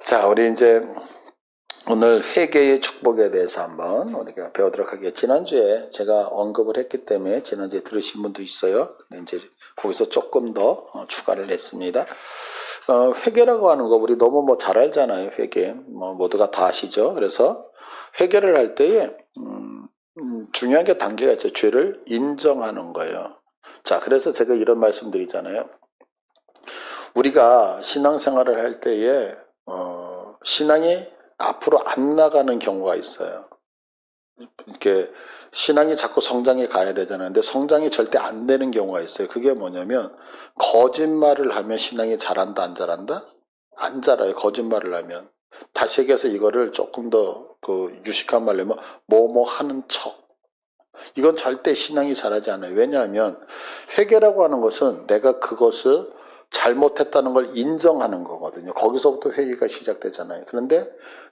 자, 우리 이제 오늘 회개의 축복에 대해서 한번 우리가 배우도록 하겠습니다. 지난주에 제가 언급을 했기 때문에 지난주에 들으신 분도 있어요. 근데 이제 거기서 조금 더 추가를 했습니다. 회개라고 하는 거 우리 너무 잘 알잖아요. 회개. 모두가 다 아시죠. 그래서 회개를 할 때에 중요한 게 단계가 있죠. 죄를 인정하는 거예요. 자, 그래서 제가 이런 말씀 드리잖아요. 우리가 신앙생활을 할 때에 신앙이 앞으로 안 나가는 경우가 있어요. 이렇게 신앙이 자꾸 성장해 가야 되잖아요. 근데 성장이 절대 안 되는 경우가 있어요. 그게 뭐냐면 거짓말을 하면 신앙이 자란다 안 자란다? 안 자라요. 거짓말을 하면. 다시 얘기해서 이거를 조금 더 유식한 말로 하면 뭐뭐 하는 척. 이건 절대 신앙이 자라지 않아요. 왜냐하면 회개라고 하는 것은 내가 그것을 잘못했다는 걸 인정하는 거거든요. 거기서부터 회개가 시작되잖아요. 그런데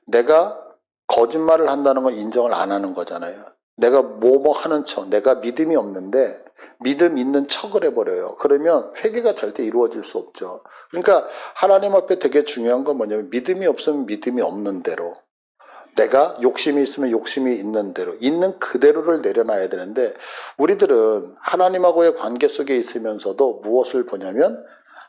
내가 거짓말을 한다는 건 인정을 안 하는 거잖아요. 내가 뭐뭐 하는 척, 내가 믿음이 없는데 믿음 있는 척을 해버려요. 그러면 회개가 절대 이루어질 수 없죠. 그러니까 하나님 앞에 되게 중요한 건 뭐냐면 믿음이 없으면 믿음이 없는 대로, 내가 욕심이 있으면 욕심이 있는 대로, 있는 그대로를 내려놔야 되는데 우리들은 하나님하고의 관계 속에 있으면서도 무엇을 보냐면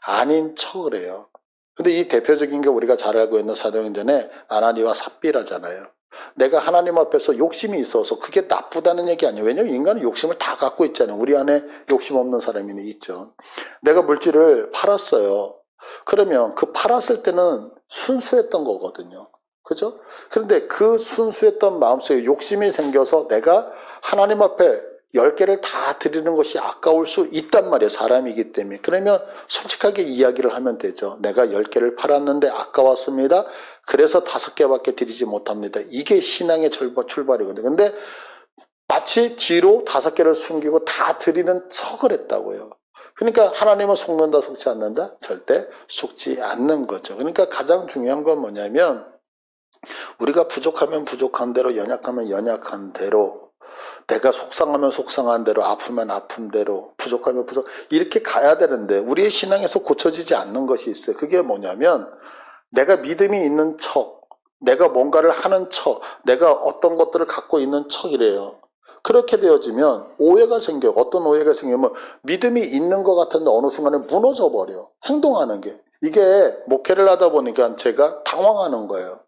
아닌 척을 해요. 근데 이 대표적인 게 우리가 잘 알고 있는 사도행전의 아나니와 삽비라잖아요. 내가 하나님 앞에서 욕심이 있어서 그게 나쁘다는 얘기 아니에요. 왜냐면 인간은 욕심을 다 갖고 있잖아요. 우리 안에 욕심 없는 사람이 있죠. 내가 물질을 팔았어요. 그러면 그 팔았을 때는 순수했던 거거든요. 그죠? 그런데 그 순수했던 마음속에 욕심이 생겨서 내가 하나님 앞에 10개를 다 드리는 것이 아까울 수 있단 말이에요. 사람이기 때문에. 그러면 솔직하게 이야기를 하면 되죠. 내가 10개를 팔았는데 아까웠습니다. 그래서 5개밖에 드리지 못합니다. 이게 신앙의 출발이거든요. 근데 마치 뒤로 5개를 숨기고 다 드리는 척을 했다고요. 그러니까 하나님은 속는다 속지 않는다? 절대 속지 않는 거죠. 그러니까 가장 중요한 건 뭐냐면 우리가 부족하면 부족한 대로, 연약하면 연약한 대로, 내가 속상하면 속상한 대로, 아프면 아픈 대로, 부족하면 이렇게 가야 되는데 우리의 신앙에서 고쳐지지 않는 것이 있어요. 그게 뭐냐면 내가 믿음이 있는 척, 내가 뭔가를 하는 척, 내가 어떤 것들을 갖고 있는 척이래요. 그렇게 되어지면 오해가 생겨요. 어떤 오해가 생기면 믿음이 있는 것 같은데 어느 순간에 무너져 버려. 행동하는 게. 이게 목회를 하다 보니까 제가 당황하는 거예요.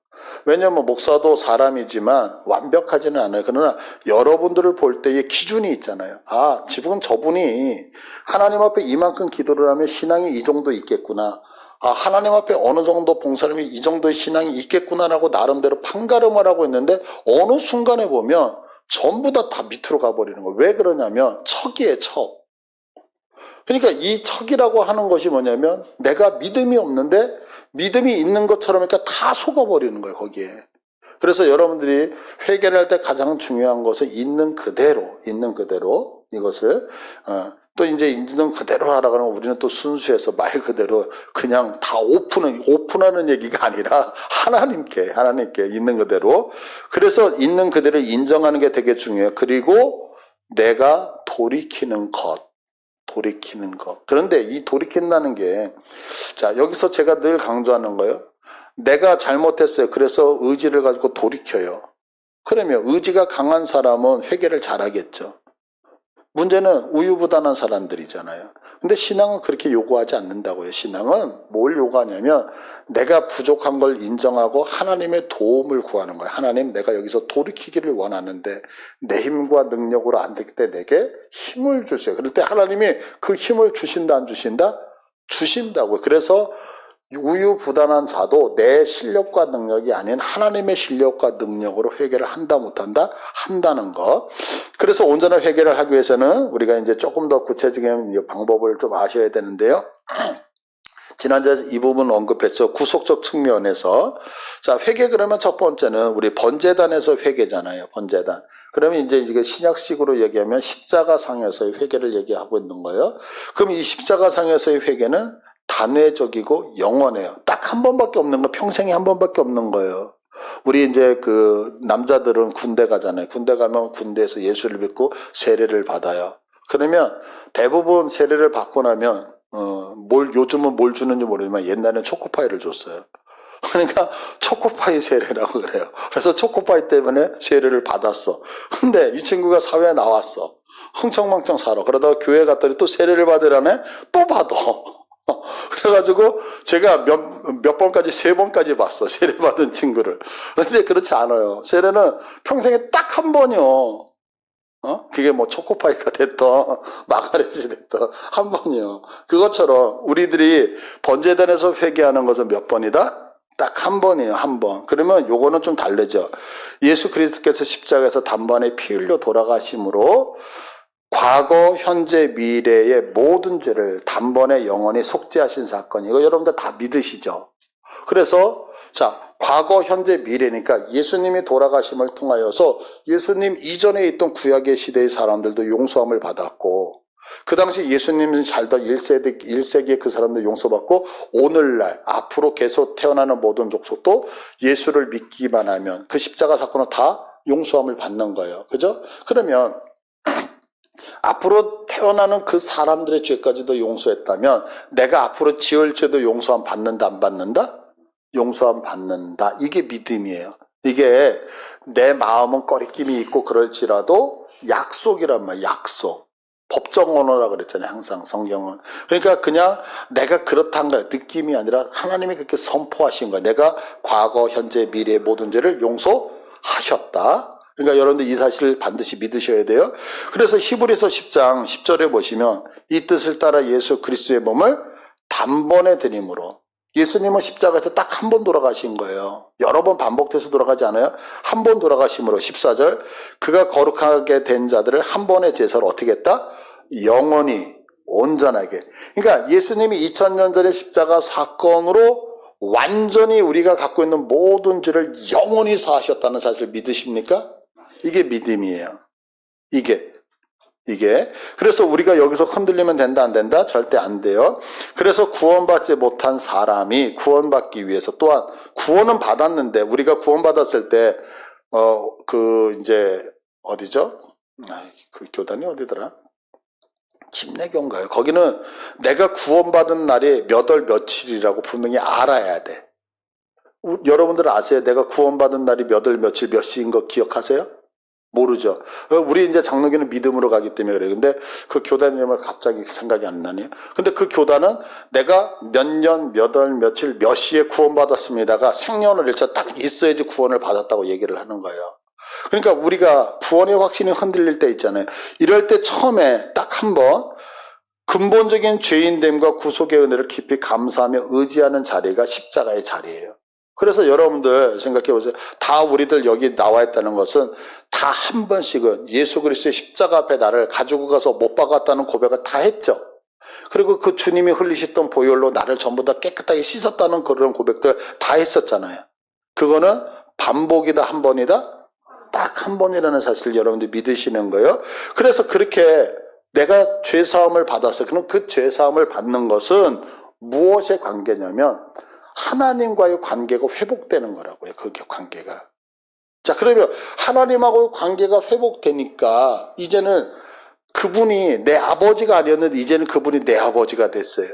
왜냐하면 목사도 사람이지만 완벽하지는 않아요. 그러나 여러분들을 볼 때의 기준이 있잖아요. 아, 지금 저분이 하나님 앞에 이만큼 기도를 하면 신앙이 이 정도 있겠구나. 아, 하나님 앞에 어느 정도 봉사하면 이 정도의 신앙이 있겠구나라고 나름대로 판가름을 하고 있는데 어느 순간에 보면 전부 다 밑으로 가버리는 거예요. 왜 그러냐면 척이에요, 척. 그러니까 이 척이라고 하는 것이 뭐냐면 내가 믿음이 없는데 믿음이 있는 것처럼 그러니까 다 속아버리는 거예요, 거기에. 그래서 여러분들이 회개를 할 때 가장 중요한 것은 있는 그대로 이것을 또 이제 있는 그대로 하라 그러면 우리는 또 순수해서 말 그대로 그냥 다 오픈하는 얘기가 아니라 하나님께 있는 그대로. 그래서 있는 그대로 인정하는 게 되게 중요해요. 그리고 내가 돌이키는 것. 그런데 이 돌이킨다는 게, 자, 여기서 제가 늘 강조하는 거예요. 내가 잘못했어요. 그래서 의지를 가지고 돌이켜요. 그러면 의지가 강한 사람은 회개를 잘하겠죠. 문제는 우유부단한 사람들이잖아요. 근데 신앙은 그렇게 요구하지 않는다고요. 신앙은 뭘 요구하냐면 내가 부족한 걸 인정하고 하나님의 도움을 구하는 거예요. 하나님, 내가 여기서 돌이키기를 원하는데 내 힘과 능력으로 안 되기 때문에 내게 힘을 주세요. 그럴 때 하나님이 그 힘을 주신다 안 주신다? 주신다고요. 그래서 우유부단한 자도 내 실력과 능력이 아닌 하나님의 실력과 능력으로 회개를 한다 못한다? 한다는 것. 그래서 온전한 회개를 하기 위해서는 우리가 이제 조금 더 구체적인 방법을 좀 아셔야 되는데요. 지난주에 이 부분 언급했죠. 구속적 측면에서. 자, 회개 그러면 첫 번째는 우리 번제단에서 회개잖아요. 번제단. 그러면 이제 이게 신약식으로 얘기하면 십자가상에서의 회개를 얘기하고 있는 거예요. 그럼 이 십자가상에서의 회개는 단회적이고 영원해요. 딱 한 번밖에 없는 거, 평생에 한 번밖에 없는 거예요. 우리 이제 남자들은 군대 가잖아요. 군대 가면 군대에서 예수를 믿고 세례를 받아요. 그러면 대부분 세례를 받고 나면 요즘은 뭘 주는지 모르지만 옛날에는 초코파이를 줬어요. 그러니까 초코파이 세례라고 그래요. 그래서 초코파이 때문에 세례를 받았어. 근데 이 친구가 사회에 나왔어. 흥청망청 살아. 그러다가 교회 갔더니 또 세례를 받으라네? 또 받아. 그래가지고 제가 몇 번까지, 3번까지 봤어. 세례 받은 친구를. 근데 그렇지 않아요. 세례는 평생에 딱 한 번이요. 그게 뭐 초코파이가 됐던 마가렛이 됐던 한 번이요. 그것처럼 우리들이 번제단에서 회개하는 것은 몇 번이다? 딱 한 번이에요. 한 번. 그러면 요거는 좀 다르죠. 예수 그리스도께서 십자가에서 단번에 피 흘려 돌아가심으로 과거, 현재, 미래의 모든 죄를 단번에 영원히 속죄하신 사건. 이거 여러분들 다 믿으시죠? 그래서 자, 과거, 현재, 미래니까 예수님이 돌아가심을 통하여서 예수님 이전에 있던 구약의 시대의 사람들도 용서함을 받았고, 그 당시 예수님이 살던 1세기의 그 사람들 용서받고, 오늘날 앞으로 계속 태어나는 모든 족속도 예수를 믿기만 하면 그 십자가 사건은 다 용서함을 받는 거예요. 그죠? 그러면 앞으로 태어나는 그 사람들의 죄까지도 용서했다면 내가 앞으로 지을 죄도 용서함 받는다, 안 받는다? 용서함 받는다. 이게 믿음이에요. 이게 내 마음은 꺼리낌이 있고 그럴지라도 약속이란 말이야. 약속. 법정 언어라 그랬잖아요. 항상 성경은. 그러니까 그냥 내가 그렇다는 거야. 느낌이 아니라 하나님이 그렇게 선포하신 거야. 내가 과거, 현재, 미래의 모든 죄를 용서하셨다. 그러니까 여러분들 이 사실을 반드시 믿으셔야 돼요. 그래서 히브리서 10장 10절에 보시면 이 뜻을 따라 예수 그리스도의 몸을 단번에 드림으로, 예수님은 십자가에서 딱 한 번 돌아가신 거예요. 여러 번 반복돼서 돌아가지 않아요? 한 번 돌아가심으로 14절, 그가 거룩하게 된 자들을 한 번의 제사로 어떻게 했다? 영원히 온전하게. 그러니까 예수님이 2000년 전의 십자가 사건으로 완전히 우리가 갖고 있는 모든 죄를 영원히 사하셨다는 사실을 믿으십니까? 이게 믿음이에요. 이게. 그래서 우리가 여기서 흔들리면 된다, 안 된다? 절대 안 돼요. 그래서 구원받지 못한 사람이 구원받기 위해서, 또한 구원은 받았는데, 우리가 구원받았을 때, 어디죠? 그 교단이 어디더라? 침례교인가요? 거기는 내가 구원받은 날이 몇 월 며칠이라고 분명히 알아야 돼. 여러분들 아세요? 내가 구원받은 날이 몇 월 며칠 몇 시인 거 기억하세요? 모르죠. 우리 이제 장로교는 믿음으로 가기 때문에 그래요. 근데 그 교단 이름을 갑자기 생각이 안 나네요. 근데 그 교단은 내가 몇 년, 몇 월, 며칠, 몇 시에 구원받았습니다가 생년월일자 딱 있어야지 구원을 받았다고 얘기를 하는 거예요. 그러니까 우리가 구원의 확신이 흔들릴 때 있잖아요. 이럴 때 처음에 딱 한 번 근본적인 죄인됨과 구속의 은혜를 깊이 감사하며 의지하는 자리가 십자가의 자리예요. 그래서 여러분들 생각해 보세요. 다 우리들 여기 나와 있다는 것은 다 한 번씩은 예수 그리스도의 십자가 앞에 나를 가지고 가서 못 박았다는 고백을 다 했죠. 그리고 그 주님이 흘리셨던 보혈로 나를 전부 다 깨끗하게 씻었다는 그런 고백들 다 했었잖아요. 그거는 반복이다, 한 번이다? 딱 한 번이라는 사실을 여러분들 믿으시는 거예요. 그래서 그렇게 내가 죄사함을 받았어요. 그럼 그 죄사함을 받는 것은 무엇의 관계냐면 하나님과의 관계가 회복되는 거라고요. 그 관계가. 자, 그러면 하나님하고 관계가 회복되니까 이제는 그분이 내 아버지가 아니었는데 이제는 그분이 내 아버지가 됐어요.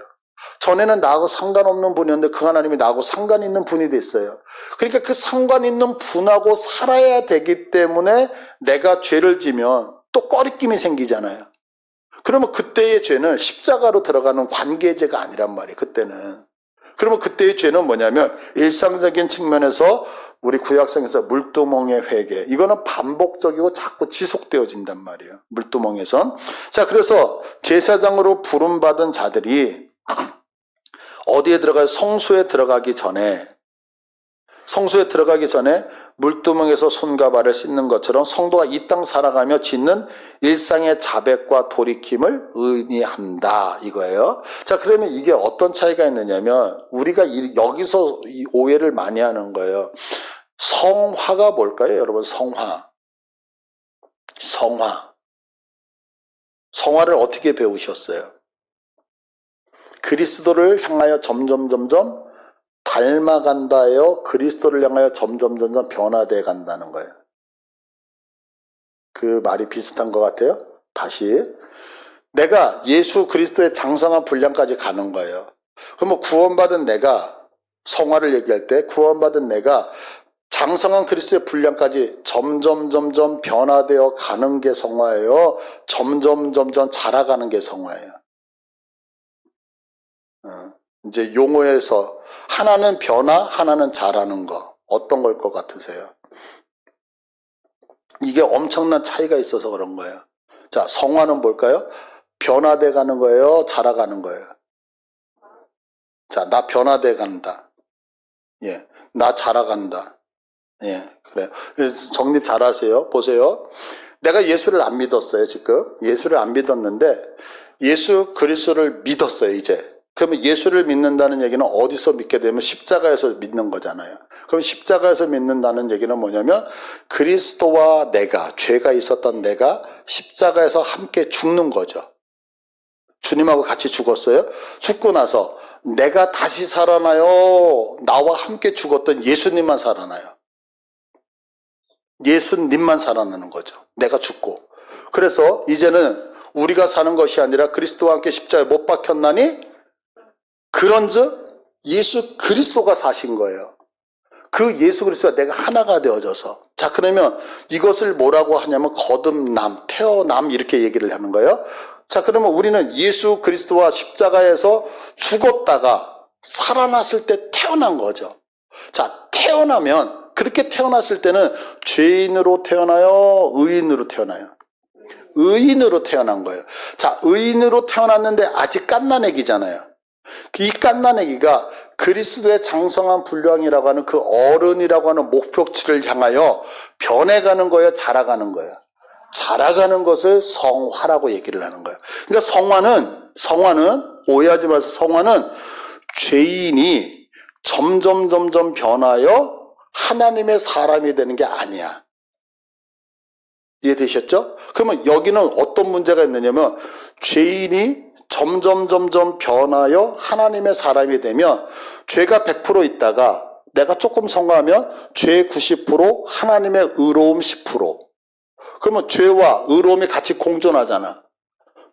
전에는 나하고 상관없는 분이었는데 그 하나님이 나하고 상관 있는 분이 됐어요. 그러니까 그 상관 있는 분하고 살아야 되기 때문에 내가 죄를 지면 또 꺼리낌이 생기잖아요. 그러면 그때의 죄는 십자가로 들어가는 관계죄가 아니란 말이에요. 그때는. 그러면 그때의 죄는 뭐냐면 일상적인 측면에서 우리 구약성에서 물두멍의 회개, 이거는 반복적이고 자꾸 지속되어진단 말이에요. 물두멍에선. 자, 그래서 제사장으로 부름받은 자들이 어디에 들어가요? 성소에 들어가기 전에 물두멍에서 손과 발을 씻는 것처럼 성도가 이 땅 살아가며 짓는 일상의 자백과 돌이킴을 의미한다, 이거예요. 자, 그러면 이게 어떤 차이가 있느냐면 우리가 여기서 이 오해를 많이 하는 거예요. 성화가 뭘까요, 여러분? 성화를 어떻게 배우셨어요? 그리스도를 향하여 점점 닮아간다예요? 그리스도를 향하여 점점 변화돼 간다는 거예요. 그 말이 비슷한 것 같아요. 다시, 내가 예수 그리스도의 장성한 분량까지 가는 거예요. 그러면 구원받은 내가 성화를 얘기할 때 구원받은 내가 장성한 그리스도의 분량까지 점점 변화되어 가는 게 성화예요. 점점 자라가는 게 성화예요. 이제 용어에서 하나는 변화, 하나는 자라는 거. 어떤 걸 것 같으세요? 이게 엄청난 차이가 있어서 그런 거예요. 자, 성화는 뭘까요? 변화돼 가는 거예요? 자라가는 거예요? 자, 나 변화돼 간다. 예, 나 자라간다. 예, 그래요. 정립 잘 하세요. 보세요. 내가 예수를 안 믿었어요, 지금. 예수를 안 믿었는데, 예수 그리스도를 믿었어요, 이제. 그러면 예수를 믿는다는 얘기는 어디서 믿게 되면 십자가에서 믿는 거잖아요. 그럼 십자가에서 믿는다는 얘기는 뭐냐면, 그리스도와 내가, 죄가 있었던 내가 십자가에서 함께 죽는 거죠. 주님하고 같이 죽었어요. 죽고 나서 내가 다시 살아나요. 나와 함께 죽었던 예수님만 살아나요. 예수님만 살아나는 거죠. 내가 죽고. 그래서 이제는 우리가 사는 것이 아니라 그리스도와 함께 십자가에 못 박혔나니 그런즉 예수 그리스도가 사신 거예요. 그 예수 그리스도가 내가 하나가 되어져서. 자, 그러면 이것을 뭐라고 하냐면 거듭남, 태어남 이렇게 얘기를 하는 거예요. 자, 그러면 우리는 예수 그리스도와 십자가에서 죽었다가 살아났을 때 태어난 거죠. 자, 태어나면 그렇게 태어났을 때는 죄인으로 태어나요? 의인으로 태어나요? 의인으로 태어난 거예요. 자, 의인으로 태어났는데 아직 갓난아기잖아요. 이 갓난아기가 그리스도의 장성한 분량이라고 하는 그 어른이라고 하는 목표치를 향하여 변해가는 거예요? 자라가는 거예요? 자라가는 것을 성화라고 얘기를 하는 거예요. 그러니까 성화는 오해하지 마세요. 성화는 죄인이 점점 변하여 하나님의 사람이 되는 게 아니야. 이해되셨죠? 그러면 여기는 어떤 문제가 있느냐면 죄인이 점점 변하여 하나님의 사람이 되면 죄가 100% 있다가 내가 조금 성공하면 죄 90% 하나님의 의로움 10%. 그러면 죄와 의로움이 같이 공존하잖아.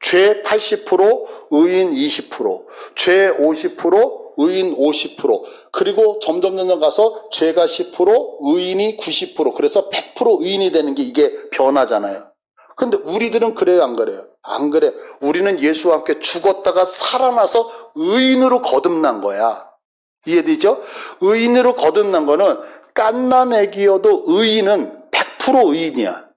죄 80% 의인 20%, 죄 50% 의인 50%, 그리고 점점 가서 죄가 10% 의인이 90%, 그래서 100% 의인이 되는 게 이게 변화잖아요. 근데 우리들은 그래요, 안 그래요? 안 그래. 우리는 예수와 함께 죽었다가 살아나서 의인으로 거듭난 거야. 이해되죠? 의인으로 거듭난 거는 갓난아기여도 의인은 100% 의인이야.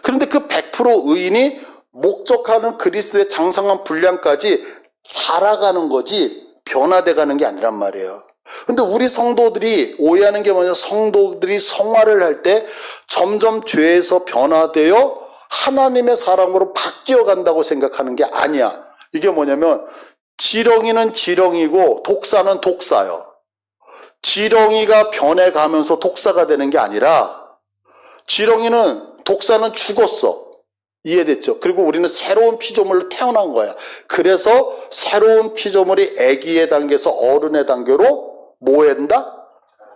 그런데 그 100% 의인이 목적하는 그리스도의 장성한 분량까지 살아가는 거지 변화돼 가는 게 아니란 말이에요. 근데 우리 성도들이 오해하는 게 뭐냐면 성도들이 성화를 할 때 점점 죄에서 변화되어 하나님의 사람으로 바뀌어 간다고 생각하는 게 아니야. 이게 뭐냐면 지렁이는 지렁이고 독사는 독사요. 지렁이가 변해가면서 독사가 되는 게 아니라 독사는 죽었어. 이해됐죠? 그리고 우리는 새로운 피조물로 태어난 거야. 그래서 새로운 피조물이 아기의 단계에서 어른의 단계로 뭐 한다?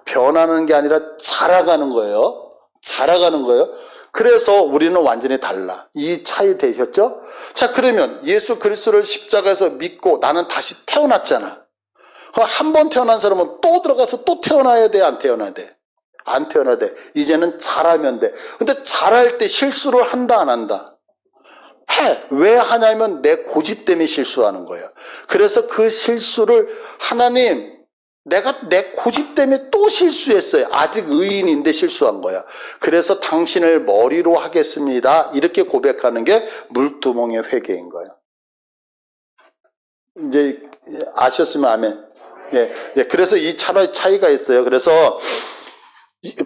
변하는 게 아니라 자라가는 거예요. 자라가는 거예요. 그래서 우리는 완전히 달라. 이 차이 되셨죠? 자, 그러면 예수 그리스도를 십자가에서 믿고 나는 다시 태어났잖아. 그럼 한 번 태어난 사람은 또 들어가서 또 태어나야 돼? 안 태어나야 돼? 안 태어나야 돼. 이제는 잘하면 돼. 근데 잘할 때 실수를 한다, 안 한다? 해. 왜 하냐면 내 고집 때문에 실수하는 거예요. 그래서 그 실수를 하나님, 내가 내 고집 때문에 또 실수했어요. 아직 의인인데 실수한 거야. 그래서 당신을 머리로 하겠습니다. 이렇게 고백하는 게 물두멍의 회개인 거예요. 이제 아셨으면 아멘. 예. 그래서 이 차이가 있어요. 그래서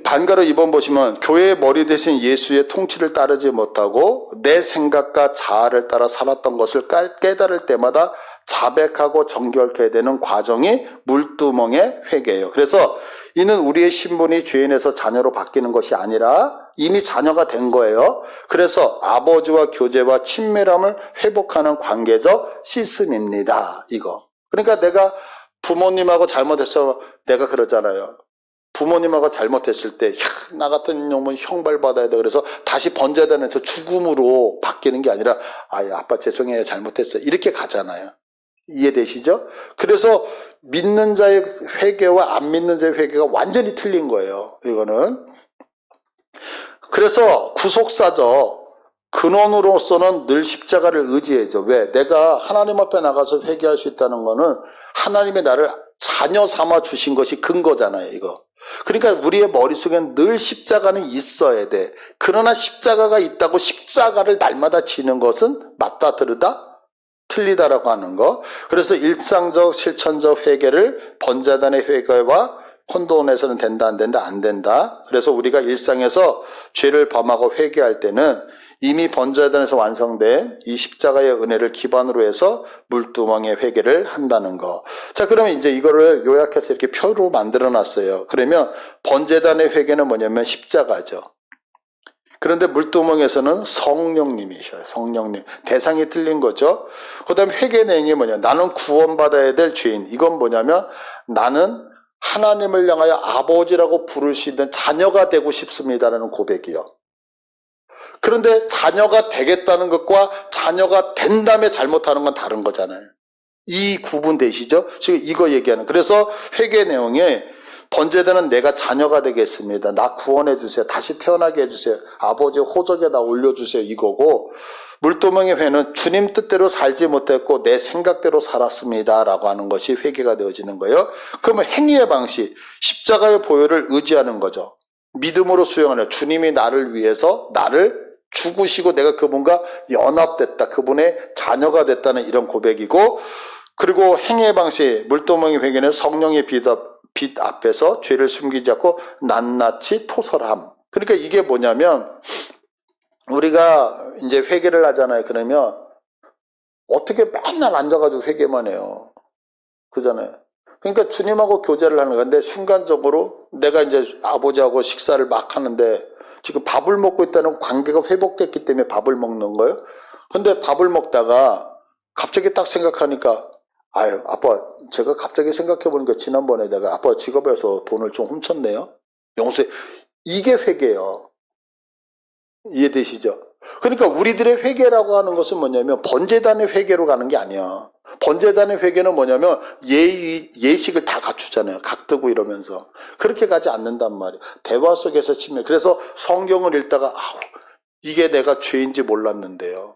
반가로 2번 보시면 교회의 머리 대신 예수의 통치를 따르지 못하고 내 생각과 자아를 따라 살았던 것을 깨달을 때마다 자백하고 정결케 되는 과정이 물두멍의 회개예요. 그래서 이는 우리의 신분이 죄인에서 자녀로 바뀌는 것이 아니라 이미 자녀가 된 거예요. 그래서 아버지와 교제와 친밀함을 회복하는 관계적 시스템입니다. 이거. 그러니까 내가 부모님하고 잘못했어. 내가 그러잖아요. 부모님하고 잘못했을 때, 나 같은 놈은 형벌받아야 돼. 그래서 다시 번제단에서 죽음으로 바뀌는 게 아니라, 아빠 죄송해요. 잘못했어요. 이렇게 가잖아요. 이해되시죠? 그래서 믿는 자의 회개와 안 믿는 자의 회개가 완전히 틀린 거예요. 이거는. 그래서 구속사죠. 근원으로서는 늘 십자가를 의지해죠. 왜? 내가 하나님 앞에 나가서 회개할 수 있다는 거는 하나님이 나를 자녀 삼아 주신 것이 근거잖아요, 이거. 그러니까 우리의 머릿속엔 늘 십자가는 있어야 돼. 그러나 십자가가 있다고 십자가를 날마다 지는 것은 맞다, 들으다, 틀리다라고 하는 거. 그래서 일상적, 실천적 회개를 번제단의 회개와 혼돈에서는 된다, 안 된다, 안 된다. 그래서 우리가 일상에서 죄를 범하고 회개할 때는 이미 번제단에서 완성된 이 십자가의 은혜를 기반으로 해서 물두멍의 회개를 한다는 거. 자, 그러면 이제 이거를 요약해서 이렇게 표로 만들어 놨어요. 그러면 번제단의 회개는 뭐냐면 십자가죠. 그런데 물두멍에서는 성령님이셔요. 성령님. 대상이 틀린 거죠. 그 다음에 회개 내용이 뭐냐. 나는 구원받아야 될 죄인. 이건 뭐냐면 나는 하나님을 향하여 아버지라고 부를 수 있는 자녀가 되고 싶습니다라는 고백이요. 그런데 자녀가 되겠다는 것과 자녀가 된 다음에 잘못하는 건 다른 거잖아요. 이 구분되시죠? 지금 이거 얘기하는. 그래서 회개 내용에 번제단은 내가 자녀가 되겠습니다. 나 구원해 주세요. 다시 태어나게 해주세요. 아버지의 호적에다 올려주세요. 이거고, 물두멍의 회는 주님 뜻대로 살지 못했고 내 생각대로 살았습니다 라고 하는 것이 회개가 되어지는 거예요. 그러면 행위의 방식, 십자가의 보혈을 의지하는 거죠. 믿음으로 수용하는, 주님이 나를 위해서 나를 죽으시고 내가 그분과 연합됐다, 그분의 자녀가 됐다는 이런 고백이고, 그리고 행위의 방식, 물두멍의 회개는 성령의 빛 앞에서 죄를 숨기지 않고 낱낱이 토설함. 그러니까 이게 뭐냐면, 우리가 이제 회개를 하잖아요. 그러면 어떻게 맨날 앉아가지고 회개만 해요. 그잖아요. 그러니까 주님하고 교제를 하는 건데, 순간적으로 내가 이제 아버지하고 식사를 막 하는데 지금 밥을 먹고 있다는 관계가 회복됐기 때문에 밥을 먹는 거예요. 근데 밥을 먹다가 갑자기 딱 생각하니까, 아유, 아빠, 제가 갑자기 생각해보니까 지난번에 내가 아빠 직업에서 돈을 좀 훔쳤네요. 용서해. 이게 회개예요. 이해되시죠? 그러니까 우리들의 회개라고 하는 것은 뭐냐면 번제단의 회개로 가는 게 아니야. 번제단의 회개는 뭐냐면 예식을 다 갖추잖아요. 각뜨고 이러면서. 그렇게 가지 않는단 말이에요. 대화 속에서 치면. 그래서 성경을 읽다가 이게 내가 죄인지 몰랐는데요.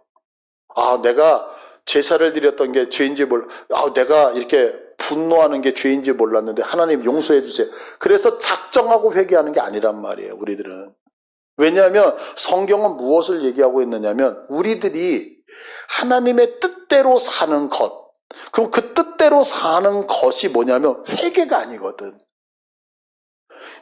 내가 제사를 드렸던 게 죄인지 내가 이렇게 분노하는 게 죄인지 몰랐는데 하나님 용서해 주세요. 그래서 작정하고 회개하는 게 아니란 말이에요. 우리들은. 왜냐하면 성경은 무엇을 얘기하고 있느냐면 우리들이 하나님의 뜻대로 사는 것, 그럼 그 뜻대로 사는 것이 뭐냐면 회개가 아니거든.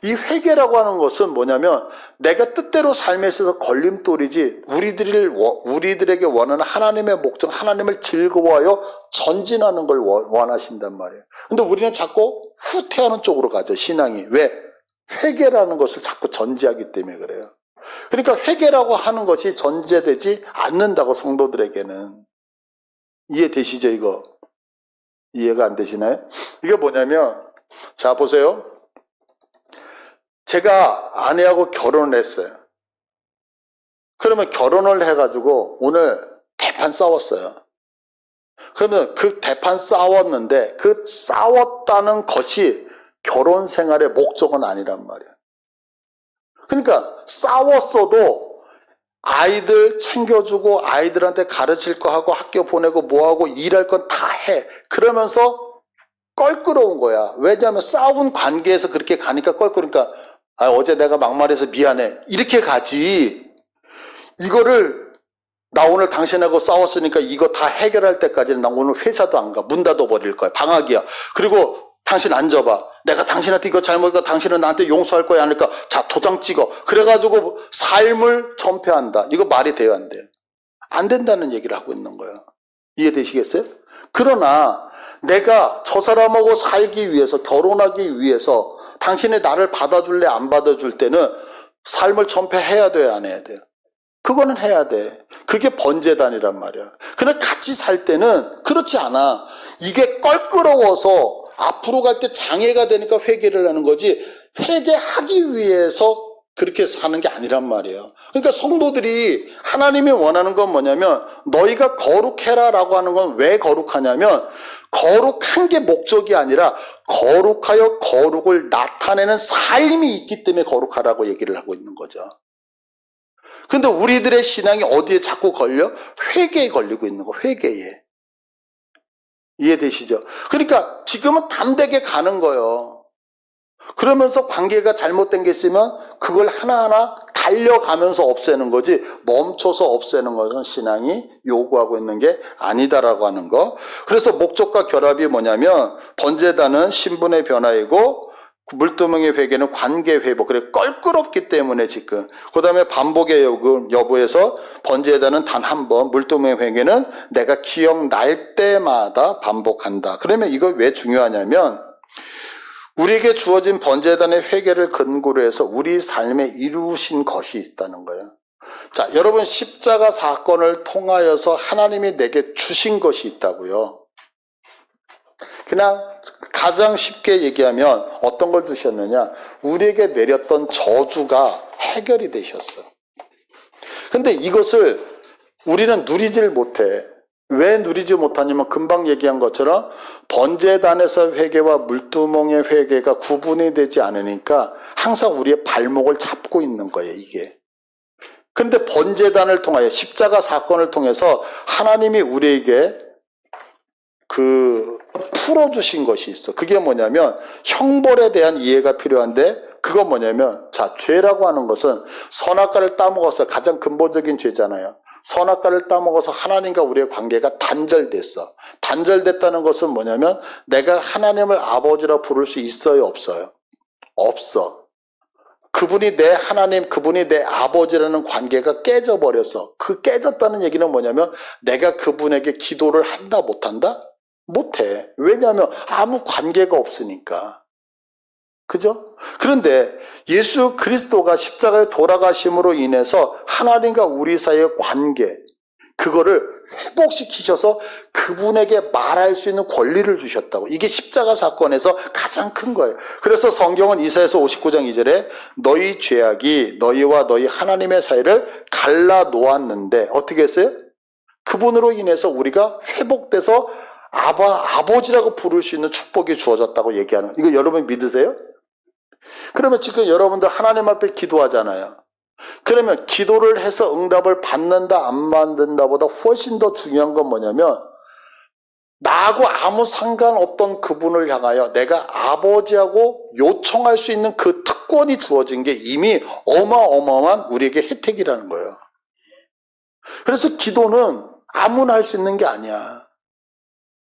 이 회개라고 하는 것은 뭐냐면 내가 뜻대로 삶에 있어서 걸림돌이지, 우리들에게 원하는 하나님의 목적, 하나님을 즐거워하여 전진하는 걸 원하신단 말이에요. 근데 우리는 자꾸 후퇴하는 쪽으로 가죠, 신앙이. 왜? 회개라는 것을 자꾸 전제하기 때문에 그래요. 그러니까 회개라고 하는 것이 전제되지 않는다고, 성도들에게는. 이해되시죠, 이거? 이해가 안 되시나요? 이게 뭐냐면, 자, 보세요. 제가 아내하고 결혼을 했어요. 그러면 결혼을 해가지고 오늘 대판 싸웠어요. 그러면 그 대판 싸웠는데 그 싸웠다는 것이 결혼 생활의 목적은 아니란 말이에요. 그러니까 싸웠어도 아이들 챙겨주고 아이들한테 가르칠 거 하고 학교 보내고 뭐하고 일할 건 다 해. 그러면서 껄끄러운 거야. 왜냐하면 싸운 관계에서 그렇게 가니까 껄끄러우니까, 어제 내가 막말해서 미안해, 이렇게 가지. 이거를 나 오늘 당신하고 싸웠으니까 이거 다 해결할 때까지는 나 오늘 회사도 안 가. 문 닫아버릴 거야. 방학이야. 그리고 당신 앉아봐. 내가 당신한테 이거 잘못했고 당신은 나한테 용서할 거야, 안 할까? 자, 도장 찍어. 그래가지고 삶을 전폐한다. 이거 말이 돼요, 안 돼요? 안 된다는 얘기를 하고 있는 거예요. 이해되시겠어요? 그러나 내가 저 사람하고 살기 위해서, 결혼하기 위해서 당신이 나를 받아줄래 안 받아줄 때는 삶을 전폐해야 돼요, 안 해야 돼요? 그거는 해야 돼. 그게 번제단이란 말이야. 근데 같이 살 때는 그렇지 않아. 이게 껄끄러워서 앞으로 갈 때 장애가 되니까 회개를 하는 거지, 회개하기 위해서 그렇게 사는 게 아니란 말이에요. 그러니까 성도들이 하나님이 원하는 건 뭐냐면 너희가 거룩해라라고 하는 건 왜 거룩하냐면 거룩한 게 목적이 아니라 거룩하여 거룩을 나타내는 삶이 있기 때문에 거룩하라고 얘기를 하고 있는 거죠. 근데 우리들의 신앙이 어디에 자꾸 걸려? 회개에 걸리고 있는 거, 회개에. 이해되시죠? 그러니까 지금은 담대게 가는 거예요. 그러면서 관계가 잘못된 게 있으면 그걸 하나하나 달려가면서 없애는 거지 멈춰서 없애는 것은 신앙이 요구하고 있는 게 아니다라고 하는 거. 그래서 목적과 결합이 뭐냐면 번제단은 신분의 변화이고 물두멍의 회개는 관계 회복. 그래 껄끄럽기 때문에 지금. 그 다음에 반복의 여부에서 번제단은 단 한 번, 물두멍의 회개는 내가 기억날 때마다 반복한다. 그러면 이거 왜 중요하냐면 우리에게 주어진 번제단의 회개를 근거로 해서 우리 삶에 이루신 것이 있다는 거예요. 자, 여러분 십자가 사건을 통하여서 하나님이 내게 주신 것이 있다고요. 그냥 가장 쉽게 얘기하면 어떤 걸 주셨느냐? 우리에게 내렸던 저주가 해결이 되셨어. 근데 이것을 우리는 누리질 못해. 왜 누리지 못하냐면 금방 얘기한 것처럼 번제단에서 회개와 물두멍의 회개가 구분이 되지 않으니까 항상 우리의 발목을 잡고 있는 거예요, 이게. 그런데 번제단을 통하여 십자가 사건을 통해서 하나님이 우리에게 풀어주신 것이 있어. 그게 뭐냐면 형벌에 대한 이해가 필요한데 그건 뭐냐면 자, 죄라고 하는 것은 선악과를 따먹어서 가장 근본적인 죄잖아요. 선악과를 따먹어서 하나님과 우리의 관계가 단절됐어. 단절됐다는 것은 뭐냐면 내가 하나님을 아버지라 부를 수 있어요, 없어요? 없어. 그분이 내 하나님, 그분이 내 아버지라는 관계가 깨져버렸어. 그 깨졌다는 얘기는 뭐냐면 내가 그분에게 기도를 한다, 못한다? 못해. 왜냐하면 아무 관계가 없으니까. 그죠? 그런데 예수 그리스도가 십자가에 돌아가심으로 인해서 하나님과 우리 사이의 관계, 그거를 회복시키셔서 그분에게 말할 수 있는 권리를 주셨다고. 이게 십자가 사건에서 가장 큰 거예요. 그래서 성경은 이사야서 59장 2절에 너희 죄악이 너희와 너희 하나님의 사이를 갈라놓았는데 어떻게 했어요? 그분으로 인해서 우리가 회복돼서 아버지라고 부를 수 있는 축복이 주어졌다고 얘기하는. 이거 여러분 믿으세요? 그러면 지금 여러분들 하나님 앞에 기도하잖아요. 그러면 기도를 해서 응답을 받는다 안 받는다보다 훨씬 더 중요한 건 뭐냐면 나하고 아무 상관없던 그분을 향하여 내가 아버지하고 요청할 수 있는 그 특권이 주어진 게 이미 어마어마한 우리에게 혜택이라는 거예요. 그래서 기도는 아무나 할 수 있는 게 아니야.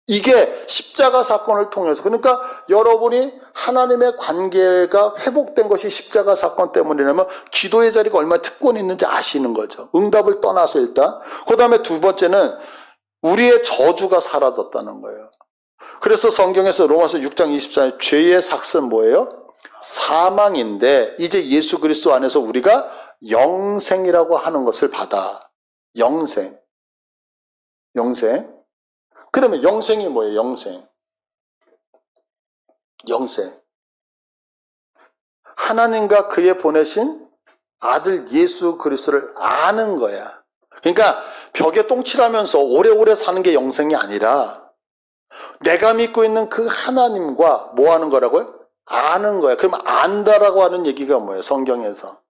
이게 십자가 사건을 통해서, 그러니까 여러분이 하나님의 관계가 회복된 것이 십자가 사건 때문이라면 기도의 자리가 얼마나 특권이 있는지 아시는 거죠. 응답을 떠나서 일단. 그 다음에 두 번째는 우리의 저주가 사라졌다는 거예요. 그래서 성경에서 로마서 6장 24절 죄의 삭은 뭐예요? 사망인데 이제 예수 그리스도 안에서 우리가 영생이라고 하는 것을 받아. 영생. 그러면 영생이 뭐예요? 영생. 하나님과 그의 보내신 아들 예수 그리스도를 아는 거야. 그러니까 벽에 똥칠하면서 오래오래 사는 게 영생이 아니라 내가 믿고 있는 그 하나님과 뭐 하는 거라고요? 아는 거야. 그럼 안다라고 하는 얘기가 뭐예요? 성경에서.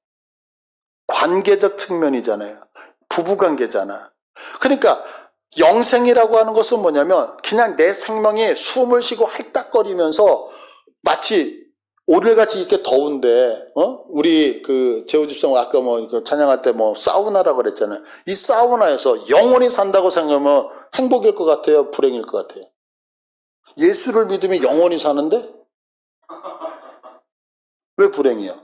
관계적 측면이잖아요. 부부관계잖아. 그러니까 영생이라고 하는 것은 뭐냐면 그냥 내 생명이 숨을 쉬고 핥딱거리면서 마치 오늘같이 이렇게 더운데 우리 그 재호 집사님 아까 찬양할 때 사우나라고 그랬잖아요. 이 사우나에서 영원히 산다고 생각하면 행복일 것 같아요? 불행일 것 같아요? 예수를 믿으면 영원히 사는데 왜 불행이야?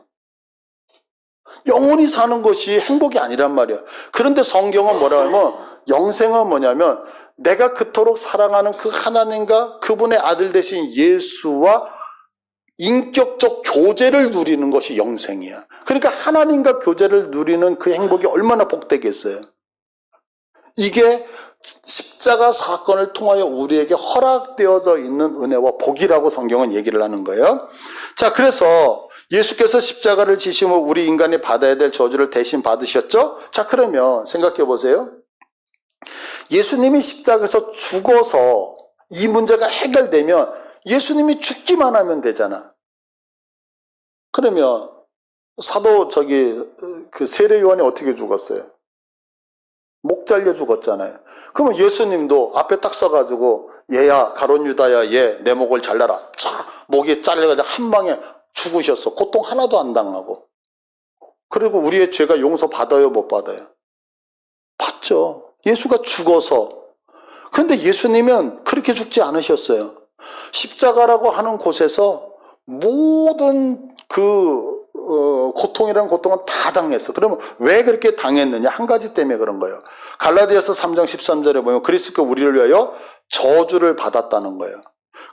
영원히 사는 것이 행복이 아니란 말이야. 그런데 성경은 뭐라 하면 영생은 뭐냐면 내가 그토록 사랑하는 그 하나님과 그분의 아들 되신 예수와 인격적 교제를 누리는 것이 영생이야. 그러니까 하나님과 교제를 누리는 그 행복이 얼마나 복되겠어요. 이게 십자가 사건을 통하여 우리에게 허락되어져 있는 은혜와 복이라고 성경은 얘기를 하는 거예요. 자, 그래서 예수께서 십자가를 지심으로 우리 인간이 받아야 될 저주를 대신 받으셨죠? 자, 그러면 생각해 보세요. 예수님이 십자가에서 죽어서 이 문제가 해결되면 예수님이 죽기만 하면 되잖아. 그러면 사도 그 세례 요한이 어떻게 죽었어요? 목 잘려 죽었잖아요. 그러면 예수님도 앞에 딱 서가지고 얘야 가룟 유다야 얘 내 목을 잘라라. 쫙 목이 잘려가지고 한 방에 죽으셨어. 고통 하나도 안 당하고. 그리고 우리의 죄가 용서 받아요 못 받아요? 받죠. 예수가 죽어서. 그런데 예수님은 그렇게 죽지 않으셨어요. 십자가라고 하는 곳에서 모든 고통이라는 고통은 다 당했어. 그러면 왜 그렇게 당했느냐? 한 가지 때문에 그런 거예요. 갈라디아서 3장 13절에 보면 그리스도가 우리를 위하여 저주를 받았다는 거예요.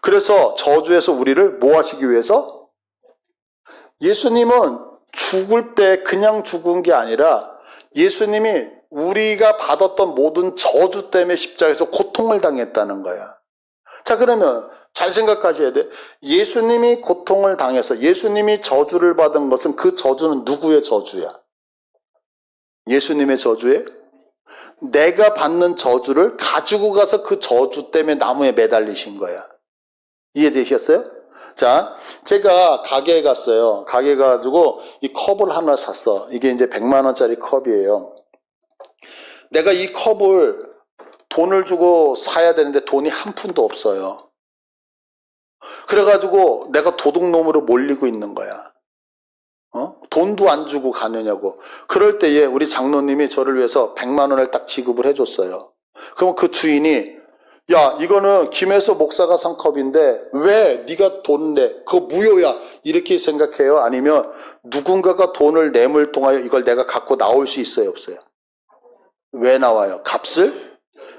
그래서 저주에서 우리를 뭐 하시기 위해서? 예수님은 죽을 때 그냥 죽은 게 아니라 예수님이 우리가 받았던 모든 저주 때문에 십자가에서 고통을 당했다는 거야. 자, 그러면 잘 생각하셔야 돼. 예수님이 고통을 당해서 예수님이 저주를 받은 것은 그 저주는 누구의 저주야? 예수님의 저주에? 내가 받는 저주를 가지고 가서 그 저주 때문에 나무에 매달리신 거야. 이해되셨어요? 자, 제가 가게에 갔어요. 가게에 가가지고 이 컵을 하나 샀어. 이게 이제 100만 원짜리 컵이에요. 내가 이 컵을 돈을 주고 사야 되는데 돈이 한 푼도 없어요. 그래가지고 내가 도둑놈으로 몰리고 있는 거야. 돈도 안 주고 가느냐고. 그럴 때에 우리 장로님이 저를 위해서 100만 원을 딱 지급을 해줬어요. 그럼 그 주인이 야, 이거는 김혜서 목사가 산 컵인데 왜 네가 돈 내? 그거 무효야. 이렇게 생각해요? 아니면 누군가가 돈을 내물 통하여 이걸 내가 갖고 나올 수 있어요? 없어요? 왜 나와요? 값을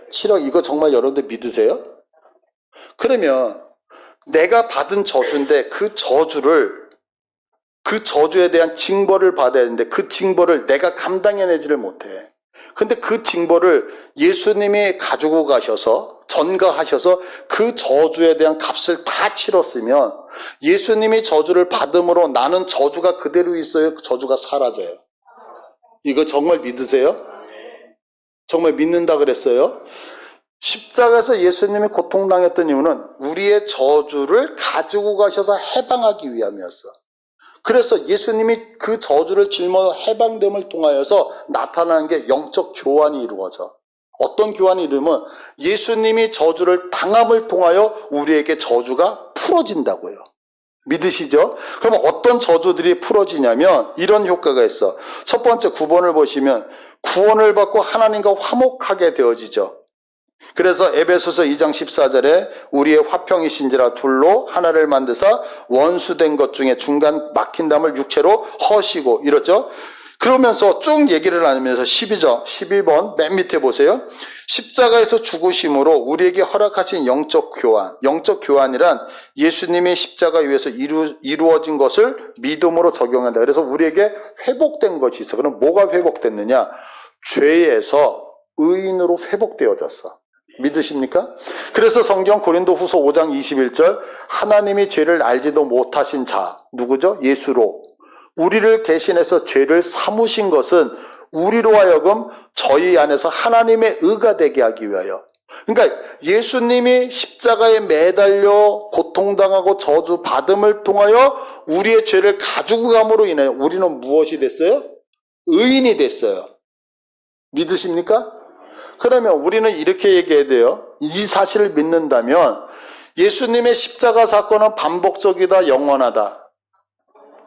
치러. 이거 정말 여러분들 믿으세요? 그러면 내가 받은 저주인데 그 저주에 대한 징벌을 받아야 되는데 그 징벌을 내가 감당해내지를 못해. 근데 그 징벌을 예수님이 가지고 가셔서 전가하셔서 그 저주에 대한 값을 다 치렀으면 예수님이 저주를 받음으로 나는 저주가 그대로 있어요? 저주가 사라져요? 이거 정말 믿으세요? 정말 믿는다 그랬어요? 십자가에서 예수님이 고통당했던 이유는 우리의 저주를 가지고 가셔서 해방하기 위함이었어. 그래서 예수님이 그 저주를 짊어 해방됨을 통하여서 나타나는 게 영적 교환이 이루어져. 어떤 교환이 이루면 예수님이 저주를 당함을 통하여 우리에게 저주가 풀어진다고요. 믿으시죠? 그럼 어떤 저주들이 풀어지냐면 이런 효과가 있어. 첫 번째 9번을 보시면 구원을 받고 하나님과 화목하게 되어지죠. 그래서 에베소서 2장 14절에 우리의 화평이신지라 둘로 하나를 만드사 원수된 것 중에 중간 막힌 담을 육체로 허시고 이렇죠. 그러면서 쭉 얘기를 나누면서 12번 맨 밑에 보세요. 십자가에서 죽으심으로 우리에게 허락하신 영적 교환이란 예수님의 십자가 위에서 이루어진 것을 믿음으로 적용한다. 그래서 우리에게 회복된 것이 있어. 그럼 뭐가 회복됐느냐? 죄에서 의인으로 회복되어졌어. 믿으십니까? 그래서 성경 고린도후서 5장 21절 하나님이 죄를 알지도 못하신 자 누구죠? 예수로 우리를 대신해서 죄를 사무신 것은 우리로 하여금 저희 안에서 하나님의 의가 되게 하기 위하여. 그러니까 예수님이 십자가에 매달려 고통당하고 저주받음을 통하여 우리의 죄를 가지고 감으로 인하여 우리는 무엇이 됐어요? 의인이 됐어요. 믿으십니까? 그러면 우리는 이렇게 얘기해야 돼요. 이 사실을 믿는다면 예수님의 십자가 사건은 반복적이다, 영원하다.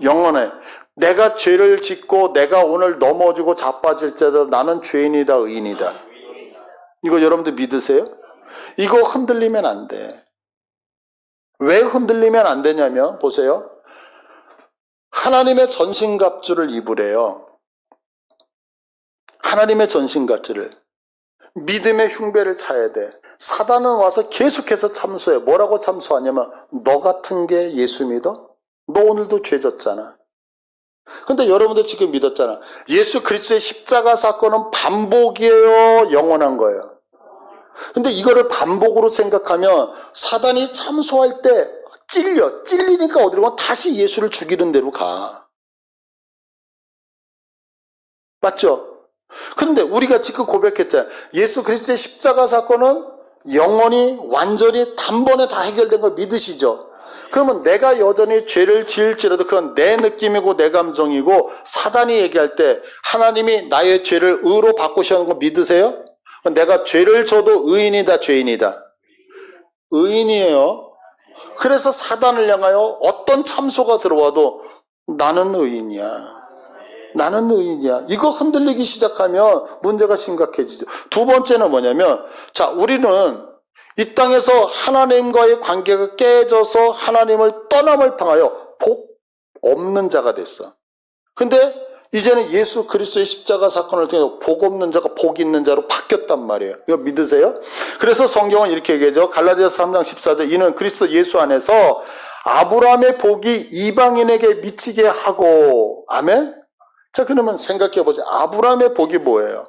영원해. 내가 죄를 짓고 내가 오늘 넘어지고 자빠질 때도 나는 죄인이다, 의인이다. 이거 여러분들 믿으세요? 이거 흔들리면 안 돼. 왜 흔들리면 안 되냐면 보세요. 하나님의 전신갑주를 입으래요. 하나님의 전신갑주를. 믿음의 흉배를 차야 돼. 사단은 와서 계속해서 참소해. 뭐라고 참소하냐면 너 같은 게 예수 믿어? 너 오늘도 죄 졌잖아. 근데 여러분들 지금 믿었잖아. 예수 그리스도의 십자가 사건은 반복이에요, 영원한 거예요. 근데 이거를 반복으로 생각하면 사단이 참소할 때 찔리니까 어디로 가? 다시 예수를 죽이는 데로 가. 맞죠? 그런데 우리가 지금 고백했잖아요. 예수 그리스도의 십자가 사건은 영원히 완전히 단번에 다 해결된 걸 믿으시죠? 그러면 내가 여전히 죄를 지을지라도 그건 내 느낌이고 내 감정이고 사단이 얘기할 때 하나님이 나의 죄를 의로 바꾸시는 거 믿으세요? 내가 죄를 져도 의인이다, 죄인이다? 의인이에요. 그래서 사단을 향하여 어떤 참소가 들어와도 나는 의인이야. 나는 의인이야. 이거 흔들리기 시작하면 문제가 심각해지죠. 두 번째는 뭐냐면, 자, 우리는 이 땅에서 하나님과의 관계가 깨져서 하나님을 떠남을 당하여 복 없는 자가 됐어. 근데 이제는 예수 그리스도의 십자가 사건을 통해서 복 없는 자가 복 있는 자로 바뀌었단 말이에요. 이거 믿으세요? 그래서 성경은 이렇게 얘기하죠. 갈라디아서 3장 14절 이는 그리스도 예수 안에서 아브라함의 복이 이방인에게 미치게 하고 아멘? 자, 그러면 생각해 보세요. 아브라함의 복이 뭐예요?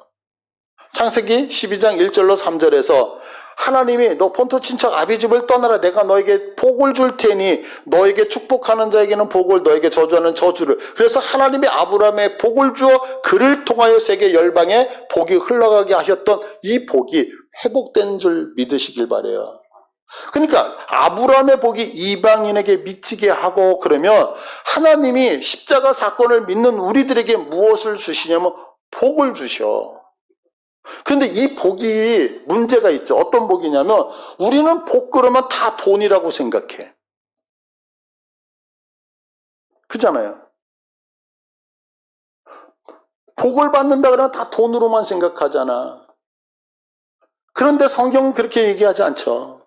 창세기 12장 1절로 3절에서 하나님이 너 본토 친척 아비집을 떠나라. 내가 너에게 복을 줄 테니 너에게 축복하는 자에게는 복을 너에게 저주하는 저주를. 그래서 하나님이 아브라함의 복을 주어 그를 통하여 세계 열방에 복이 흘러가게 하셨던 이 복이 회복된 줄 믿으시길 바라요. 그러니까 아브라함의 복이 이방인에게 미치게 하고 그러면 하나님이 십자가 사건을 믿는 우리들에게 무엇을 주시냐면 복을 주셔. 그런데 이 복이 문제가 있죠. 어떤 복이냐면 우리는 복 그러면 다 돈이라고 생각해. 그잖아요. 복을 받는다 그러면 다 돈으로만 생각하잖아. 그런데 성경은 그렇게 얘기하지 않죠.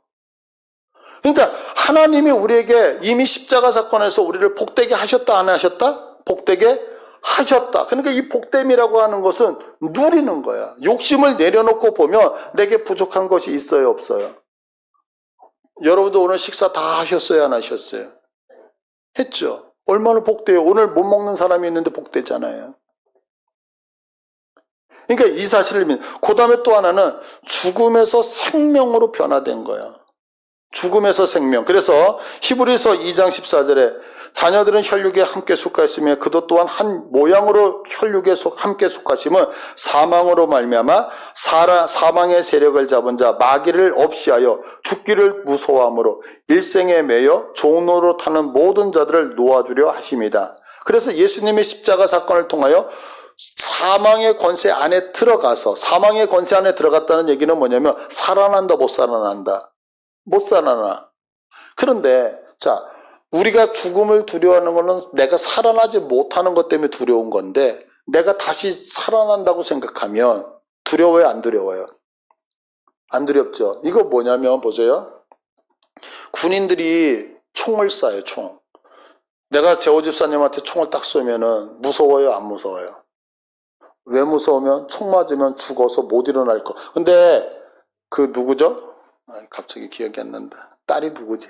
그러니까 하나님이 우리에게 이미 십자가 사건에서 우리를 복되게 하셨다 안 하셨다? 복되게 하셨다. 그러니까 이 복됨이라고 하는 것은 누리는 거야. 욕심을 내려놓고 보면 내게 부족한 것이 있어요, 없어요? 여러분도 오늘 식사 다 하셨어요, 안 하셨어요? 했죠. 얼마나 복돼요. 오늘 못 먹는 사람이 있는데 복되잖아요. 그러니까 이 사실을 그 다음에 또 하나는 죽음에서 생명으로 변화된 거야. 죽음에서 생명. 그래서 히브리서 2장 14절에 자녀들은 혈육에 함께 속하였으며 그도 또한 한 모양으로 혈육에 함께 속하심은 사망으로 말미암아 사망의 세력을 잡은 자 마귀를 없이하여 죽기를 무서워함으로 일생에 매여 종로로 타는 모든 자들을 놓아주려 하심이다. 그래서 예수님의 십자가 사건을 통하여 사망의 권세 안에 들어가서 사망의 권세 안에 들어갔다는 얘기는 뭐냐면 살아난다 못 살아난다. 못 살아나. 그런데 자 우리가 죽음을 두려워하는 것은 내가 살아나지 못하는 것 때문에 두려운 건데 내가 다시 살아난다고 생각하면 두려워요 안 두려워요? 안 두렵죠. 이거 뭐냐면 보세요. 군인들이 총을 쏴요. 총. 내가 제호 집사님한테 총을 딱 쏘면은 무서워요 안 무서워요? 왜 무서우면 총 맞으면 죽어서 못 일어날 거. 근데 그 누구죠? 갑자기 기억이 안 난다. 딸이 누구지?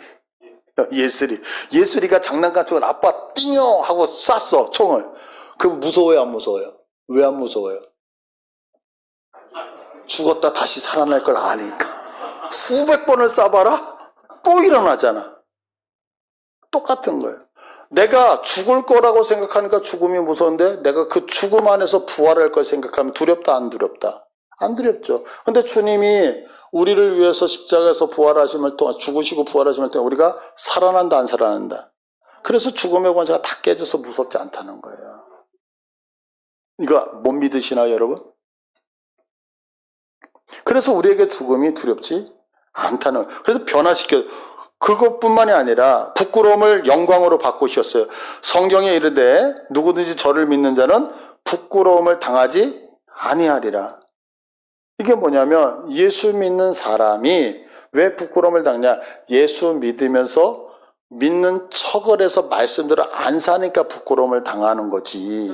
예슬이가 장난감 총을 아빠 띵요 하고 쐈어 총을. 그럼 무서워요 안 무서워요? 왜 안 무서워요? 죽었다 다시 살아날 걸 아니까. 수백 번을 쏴봐라 또 일어나잖아. 똑같은 거예요. 내가 죽을 거라고 생각하니까 죽음이 무서운데 내가 그 죽음 안에서 부활할 걸 생각하면 두렵다 안 두렵다? 안 두렵죠. 근데 주님이 우리를 위해서 십자가에서 부활하심을 통해 죽으시고 부활하심을 통해 우리가 살아난다 안 살아난다. 그래서 죽음의 권세가 다 깨져서 무섭지 않다는 거예요. 이거 못 믿으시나요 여러분? 그래서 우리에게 죽음이 두렵지 않다는 거예요. 그래서 변화시켜 그것뿐만이 아니라 부끄러움을 영광으로 바꾸셨어요. 성경에 이르되 누구든지 저를 믿는 자는 부끄러움을 당하지 아니하리라. 이게 뭐냐면 예수 믿는 사람이 왜 부끄러움을 당냐? 예수 믿으면서 믿는 척을 해서 말씀대로 안 사니까 부끄러움을 당하는 거지.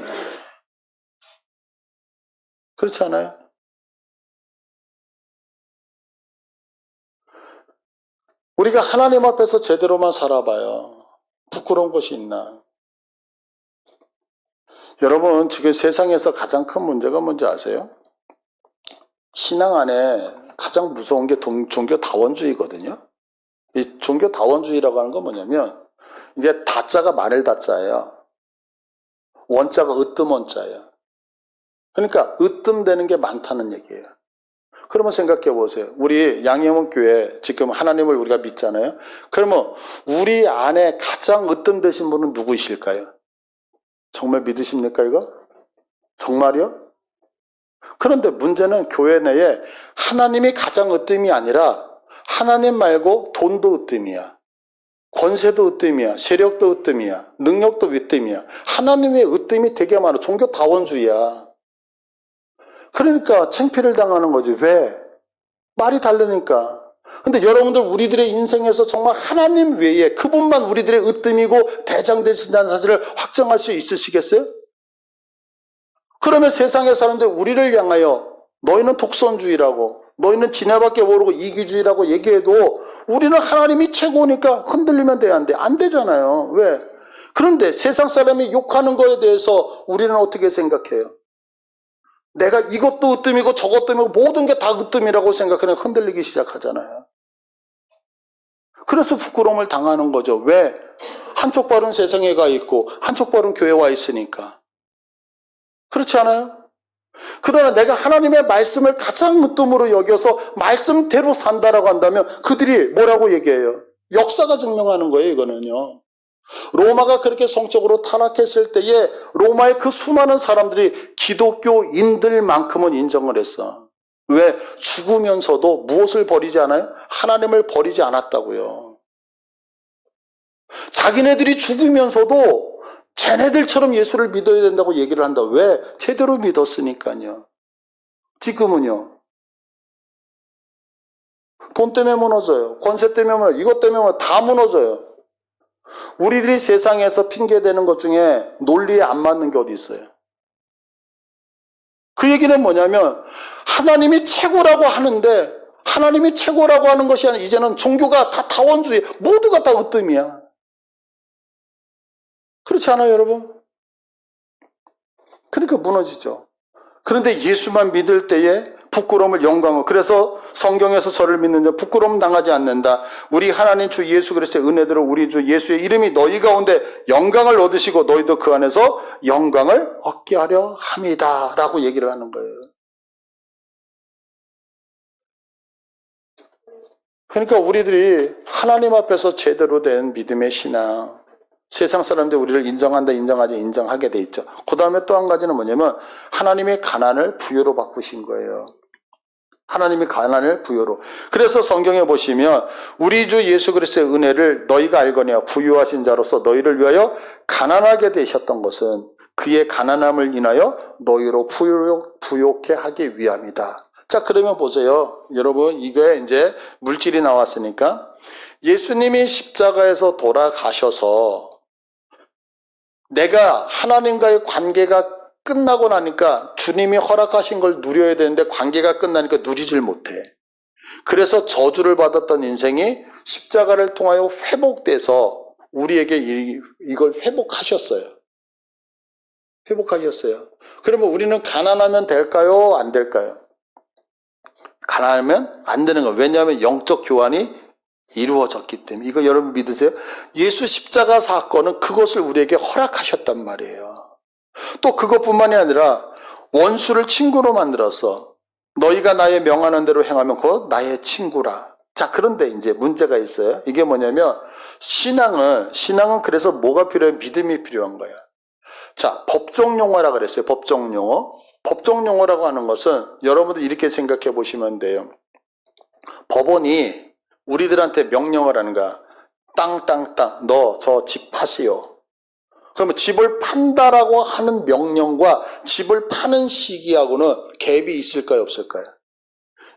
그렇지 않아요? 우리가 하나님 앞에서 제대로만 살아봐요. 부끄러운 것이 있나? 여러분 지금 세상에서 가장 큰 문제가 뭔지 아세요? 신앙 안에 가장 무서운 게 종교다원주의거든요. 이 종교다원주의라고 하는 건 뭐냐면 이제 다자가 마늘 다자예요. 원자가 으뜸 원자예요. 그러니까 으뜸되는 게 많다는 얘기예요. 그러면 생각해 보세요. 우리 양혜원 교회 지금 하나님을 우리가 믿잖아요. 그러면 우리 안에 가장 으뜸되신 분은 누구이실까요? 정말 믿으십니까 이거? 정말요? 그런데 문제는 교회 내에 하나님이 가장 으뜸이 아니라 하나님 말고 돈도 으뜸이야. 권세도 으뜸이야. 세력도 으뜸이야. 능력도 으뜸이야. 하나님의 으뜸이 되게 많아. 종교다원주의야. 그러니까 창피를 당하는 거지. 왜? 말이 다르니까. 근데 여러분들 우리들의 인생에서 정말 하나님 외에 그분만 우리들의 으뜸이고 대장 되신다는 사실을 확정할 수 있으시겠어요? 그러면 세상의 사람들 우리를 향하여 너희는 독선주의라고 너희는 지네밖에 모르고 이기주의라고 얘기해도 우리는 하나님이 최고니까 흔들리면 돼, 안 돼? 안 되잖아요. 왜? 그런데 세상 사람이 욕하는 거에 대해서 우리는 어떻게 생각해요? 내가 이것도 으뜸이고 저것도 으뜸이고 모든 게 다 으뜸이라고 생각하면 흔들리기 시작하잖아요. 그래서 부끄러움을 당하는 거죠. 왜? 한쪽 발은 세상에 가 있고 한쪽 발은 교회에 와 있으니까. 그렇지 않아요? 그러나 내가 하나님의 말씀을 가장 으뜸으로 여겨서 말씀대로 산다라고 한다면 그들이 뭐라고 얘기해요? 역사가 증명하는 거예요, 이거는요. 로마가 그렇게 성적으로 타락했을 때에 로마의 그 수많은 사람들이 기독교인들만큼은 인정을 했어. 왜? 죽으면서도 무엇을 버리지 않아요? 하나님을 버리지 않았다고요. 자기네들이 죽으면서도 쟤네들처럼 예수를 믿어야 된다고 얘기를 한다. 왜? 제대로 믿었으니까요. 지금은요. 돈 때문에 무너져요. 권세 때문에 무너져요. 이것 때문에 다 무너져요. 우리들이 세상에서 핑계대는 것 중에 논리에 안 맞는 게 어디 있어요? 그 얘기는 뭐냐면 하나님이 최고라고 하는데 하나님이 최고라고 하는 것이 아니라 이제는 종교가 다 다원주의, 모두가 다 으뜸이야. 그렇지 않아요, 여러분? 그러니까 무너지죠. 그런데 예수만 믿을 때에 부끄러움을 영광을, 그래서 성경에서 저를 믿는 자 부끄러움 당하지 않는다. 우리 하나님 주 예수 그리스도의 은혜대로 우리 주 예수의 이름이 너희 가운데 영광을 얻으시고 너희도 그 안에서 영광을 얻게 하려 함이다 라고 얘기를 하는 거예요. 그러니까 우리들이 하나님 앞에서 제대로 된 믿음의 신앙, 세상 사람들 우리를 인정한다, 인정하지, 인정하게 돼 있죠. 그 다음에 또 한 가지는 뭐냐면 하나님의 가난을 부여로 바꾸신 거예요. 하나님의 가난을 부여로. 그래서 성경에 보시면 우리 주 예수 그리스도의 은혜를 너희가 알거니와 부유하신 자로서 너희를 위하여 가난하게 되셨던 것은 그의 가난함을 인하여 너희로 부욕해 하기 위함이다. 자, 그러면 보세요. 여러분, 이게 이제 물질이 나왔으니까 예수님이 십자가에서 돌아가셔서 내가 하나님과의 관계가 끝나고 나니까 주님이 허락하신 걸 누려야 되는데 관계가 끝나니까 누리질 못해. 그래서 저주를 받았던 인생이 십자가를 통하여 회복돼서 우리에게 이걸 회복하셨어요. 회복하셨어요. 그러면 우리는 가난하면 될까요? 안 될까요? 가난하면 안 되는 거예요. 왜냐하면 영적 교환이 이루어졌기 때문에. 이거 여러분 믿으세요? 예수 십자가 사건은 그것을 우리에게 허락하셨단 말이에요. 또 그것뿐만이 아니라 원수를 친구로 만들어서 너희가 나의 명하는 대로 행하면 곧 나의 친구라. 자, 그런데 이제 문제가 있어요. 이게 뭐냐면 신앙은 그래서 뭐가 필요해? 믿음이 필요한 거야. 자, 법정 용어라 그랬어요. 법정 용어. 법정 용어라고 하는 것은 여러분들 이렇게 생각해 보시면 돼요. 법원이 우리들한테 명령을 하는 거야. 땅, 너 저 집 파시오. 그러면 집을 판다라고 하는 명령과 집을 파는 시기하고는 갭이 있을까요, 없을까요?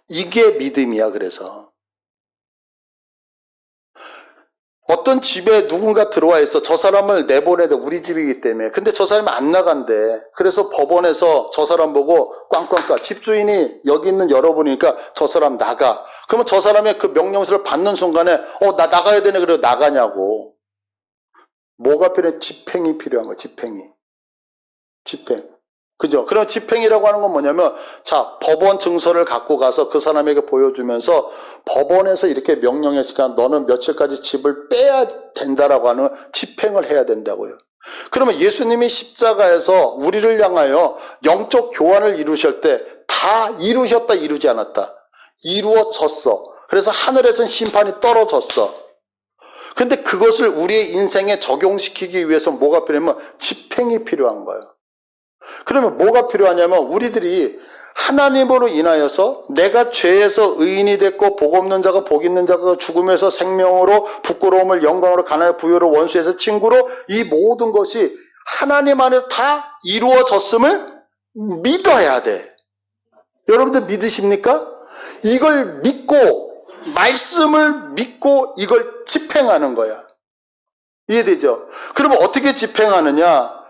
이게 믿음이야, 그래서. 어떤 집에 누군가 들어와 있어. 저 사람을 내보내야 돼. 우리 집이기 때문에. 근데 저 사람이 안 나간대. 그래서 법원에서 저 사람 보고 꽝꽝꽝. 집주인이 여기 있는 여러분이니까 저 사람 나가. 그러면 저 사람의 그 명령서를 받는 순간에 나 나가야 되네. 그래서 나가냐고. 뭐가 필요해? 집행이 필요한 거야. 집행. 그죠? 그럼 집행이라고 하는 건 뭐냐면, 자, 법원 증서를 갖고 가서 그 사람에게 보여주면서 법원에서 이렇게 명령했으니까 너는 며칠까지 집을 빼야 된다라고 하는 집행을 해야 된다고요. 그러면 예수님이 십자가에서 우리를 향하여 영적 교환을 이루실 때 다 이루셨다, 이루지 않았다? 이루어졌어. 그래서 하늘에선 심판이 떨어졌어. 근데 그것을 우리의 인생에 적용시키기 위해서 뭐가 필요하면 집행이 필요한 거예요. 그러면 뭐가 필요하냐면 우리들이 하나님으로 인하여서 내가 죄에서 의인이 됐고 복 없는 자가 복 있는 자가 죽음에서 생명으로 부끄러움을 영광으로 가난을 부여로 원수에서 친구로 이 모든 것이 하나님 안에서 다 이루어졌음을 믿어야 돼. 여러분들 믿으십니까? 이걸 믿고 말씀을 믿고 이걸 집행하는 거야. 이해되죠? 그러면 어떻게 집행하느냐?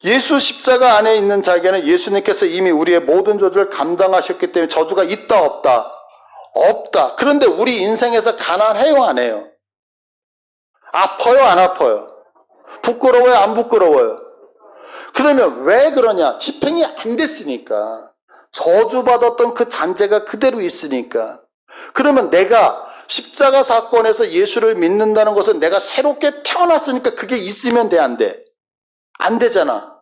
예수 십자가 안에 있는 자에게는 예수님께서 이미 우리의 모든 저주를 감당하셨기 때문에 저주가 있다 없다? 없다. 그런데 우리 인생에서 가난해요 안 해요? 아파요 안 아파요? 부끄러워요 안 부끄러워요? 그러면 왜 그러냐? 집행이 안 됐으니까. 저주받았던 그 잔재가 그대로 있으니까. 그러면 내가 십자가 사건에서 예수를 믿는다는 것은 내가 새롭게 태어났으니까 그게 있으면 돼 안 돼? 안 되잖아.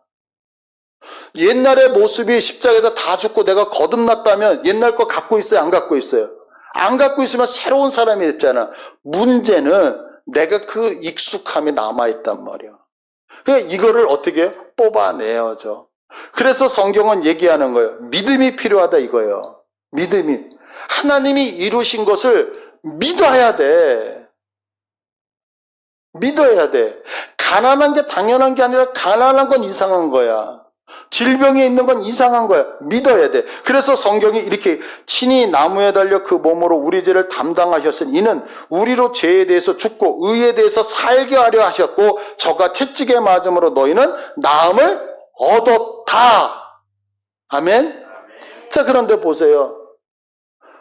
옛날의 모습이 십자가에서 다 죽고 내가 거듭났다면 옛날 거 갖고 있어요 안 갖고 있어요? 안 갖고 있으면 새로운 사람이 됐잖아. 문제는 내가 그 익숙함이 남아있단 말이야. 그러니까 이거를 어떻게 뽑아내야죠. 그래서 성경은 얘기하는 거예요. 믿음이 필요하다 이거예요. 믿음이. 하나님이 이루신 것을 믿어야 돼. 믿어야 돼. 가난한 게 당연한 게 아니라 가난한 건 이상한 거야. 질병이 있는 건 이상한 거야. 믿어야 돼. 그래서 성경이 이렇게 친히 나무에 달려 그 몸으로 우리 죄를 담당하셨으니 이는 우리로 죄에 대해서 죽고 의에 대해서 살게 하려 하셨고 저가 채찍에 맞음으로 너희는 나음을 얻었다. 아멘? 자, 그런데 보세요.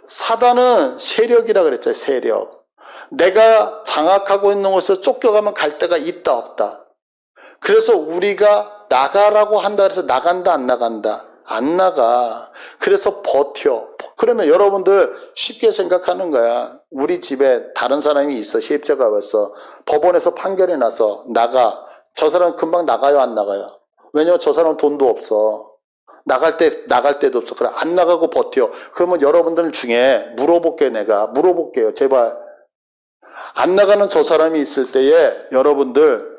사단은 세력이라 그랬잖아요. 세력. 내가 장악하고 있는 곳에서 쫓겨가면 갈 데가 있다 없다. 그래서 우리가 나가라고 한다 그래서 나간다 안 나간다? 안 나가. 그래서 버텨. 그러면 여러분들 쉽게 생각하는 거야. 우리 집에 다른 사람이 있어. 시집자가 왔어. 법원에서 판결이 나서 나가. 저 사람 금방 나가요 안 나가요? 왜냐면 저 사람은 돈도 없어. 나갈 때도 없어. 그래, 안 나가고 버텨. 그러면 여러분들 중에 물어볼게요. 제발. 안 나가는 저 사람이 있을 때에 여러분들,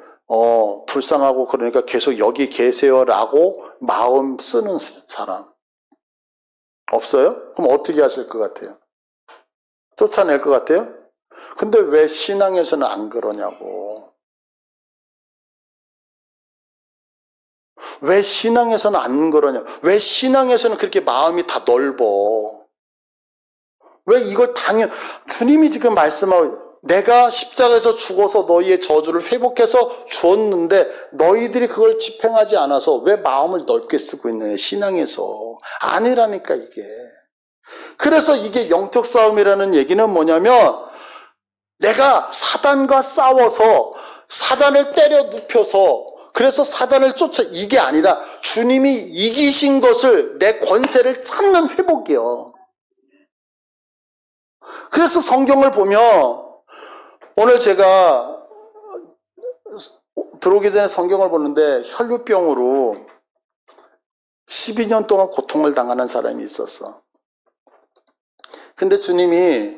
불쌍하고 그러니까 계속 여기 계세요라고 마음 쓰는 사람. 없어요? 그럼 어떻게 하실 것 같아요? 쫓아낼 것 같아요? 근데 왜 신앙에서는 안 그러냐고. 왜 신앙에서는 안 그러냐? 왜 신앙에서는 그렇게 마음이 다 넓어? 왜 이걸 주님이 지금 말씀하고 내가 십자가에서 죽어서 너희의 저주를 회복해서 주었는데 너희들이 그걸 집행하지 않아서 왜 마음을 넓게 쓰고 있느냐? 신앙에서. 아니라니까 이게. 그래서 이게 영적 싸움이라는 얘기는 뭐냐면 내가 사단과 싸워서 사단을 때려 눕혀서 그래서 사단을 쫓아 이게 아니라 주님이 이기신 것을 내 권세를 찾는 회복이요. 그래서 성경을 보면 오늘 제가 들어오기 전에 성경을 보는데 혈루병으로 12년 동안 고통을 당하는 사람이 있었어. 근데 주님이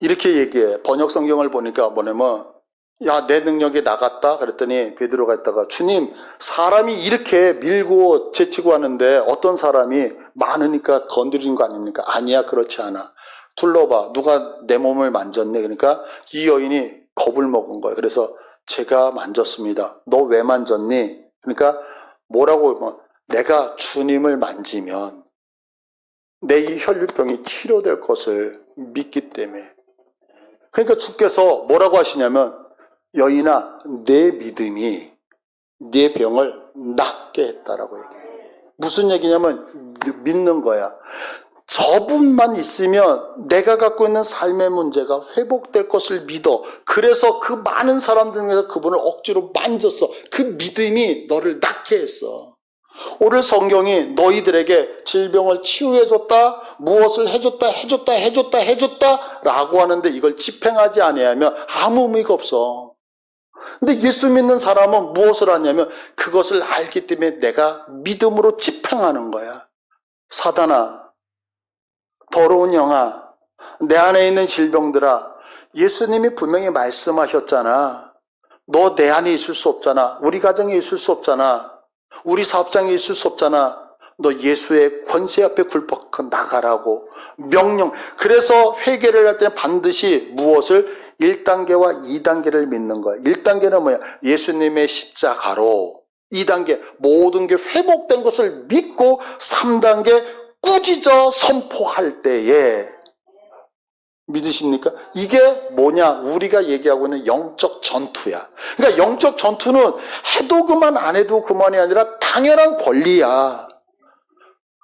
이렇게 얘기해. 번역 성경을 보니까 뭐냐면 야, 내 능력이 나갔다? 그랬더니 베드로가 있다가 주님, 사람이 이렇게 밀고 제치고 하는데 어떤 사람이 많으니까 건드리는 거 아닙니까? 아니야, 그렇지 않아. 둘러봐. 누가 내 몸을 만졌네? 그러니까 이 여인이 겁을 먹은 거예요. 그래서 제가 만졌습니다. 너 왜 만졌니? 그러니까 뭐라고, 내가 주님을 만지면 내 이 혈류병이 치료될 것을 믿기 때문에. 그러니까 주께서 뭐라고 하시냐면 여인아, 내 믿음이 네 병을 낫게 했다라고 얘기해요. 무슨 얘기냐면 믿는 거야. 저분만 있으면 내가 갖고 있는 삶의 문제가 회복될 것을 믿어. 그래서 그 많은 사람들 중에서 그분을 억지로 만졌어. 그 믿음이 너를 낫게 했어. 오늘 성경이 너희들에게 질병을 치유해줬다, 무엇을 해줬다 라고 하는데 이걸 집행하지 아니하면 아무 의미가 없어. 근데 예수 믿는 사람은 무엇을 하냐면 그것을 알기 때문에 내가 믿음으로 집행하는 거야. 사단아, 더러운 영아, 내 안에 있는 질병들아, 예수님이 분명히 말씀하셨잖아. 너 내 안에 있을 수 없잖아. 우리 가정에 있을 수 없잖아. 우리 사업장에 있을 수 없잖아. 너 예수의 권세 앞에 굴복하고 나가라고 명령. 그래서 회개를 할 때는 반드시 무엇을 1단계와 2단계를 믿는 거야. 1단계는 뭐야? 예수님의 십자가로. 2단계 모든 게 회복된 것을 믿고 3단계 꾸짖어 선포할 때에 믿으십니까? 이게 뭐냐? 우리가 얘기하고 있는 영적 전투야. 그러니까 영적 전투는 해도 그만 안 해도 그만이 아니라 당연한 권리야.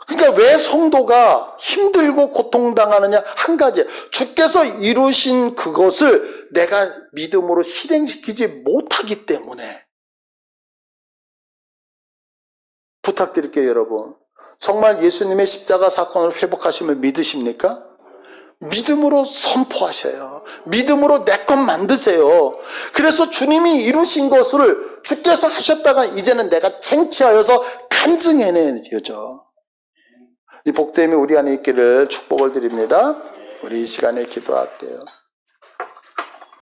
그러니까 왜 성도가 힘들고 고통당하느냐? 한 가지야. 주께서 이루신 그것을 내가 믿음으로 실행시키지 못하기 때문에. 부탁드릴게요, 여러분. 정말 예수님의 십자가 사건을 회복하심을 믿으십니까? 믿음으로 선포하셔요. 믿음으로 내 것 만드세요. 그래서 주님이 이루신 것을 주께서 하셨다가 이제는 내가 쟁취하여서 간증해내죠. 이 복됨이 우리 안에 있기를 축복을 드립니다. 우리 이 시간에 기도할게요.